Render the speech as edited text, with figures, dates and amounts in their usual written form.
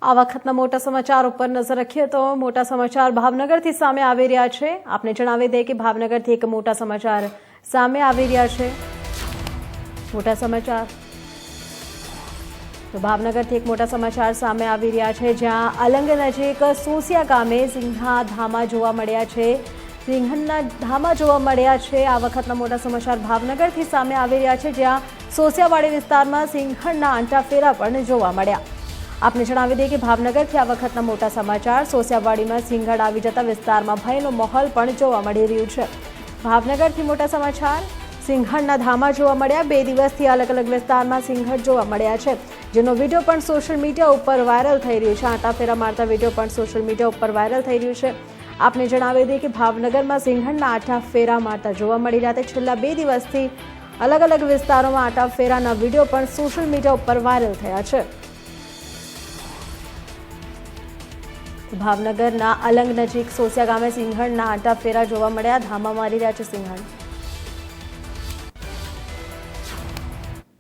આ વખતના મોટા સમાચાર ઉપર નજર રાખીએ તો મોટા સમાચાર ભાવનગરથી સામે આવી રહ્યા છે। આપને જણાવી દઈએ કે ભાવનગરથી એક મોટા સમાચાર સામે આવી રહ્યા છે। મોટા સમાચાર તો ભાવનગરથી એક મોટા સમાચાર સામે આવી રહ્યા છે, જ્યાં અલંગ નજીક સોસિયા ગામે સિંહના ધામા જોવા મળ્યા છે। સિંહણના ધામા જોવા મળ્યા છે। આ વખતના મોટા સમાચાર ભાવનગરથી સામે આવી રહ્યા છે, જ્યાં સોસિયાવાડી વિસ્તારમાં સિંહણના આંટાફેરા પણ જોવા મળ્યા। आपने जणावी दे कि भावनगर की आ वखतना मोटा समाचार सोसियावाड़ी में सिंहण आवी जता विस्तार में भयनो माहौल पण जोवा मळी रह्यो छे। भावनगर थी मोटा समाचार सिंहणना धामा जोवा मळ्या। 2 दिवसथी अलग अलग विस्तार में सिंहण जोवा मळ्या छे, जेनो विडियो पण सोशल मीडिया पर वायरल थई रह्यो छे। आंटाफेरा मारता विडियो पण सोशल मीडिया पर वायरल थई रह्यो छे। आपने जणावी दे कि भावनगर में सिंहणना आंटाफेरा मारता जोवा मळी रह्या छे। छेल्ला 2 दिवसथी अलग अलग विस्तारों में आंटाफेराना विडियो पण सोशल मीडिया पर वायरल थया छे। भावनगरना अलंग नजीक सोसिया गामे सिंहणना आंटाफेरा जोवा मळ्या। धामा मारी रह्या छे सिंहण।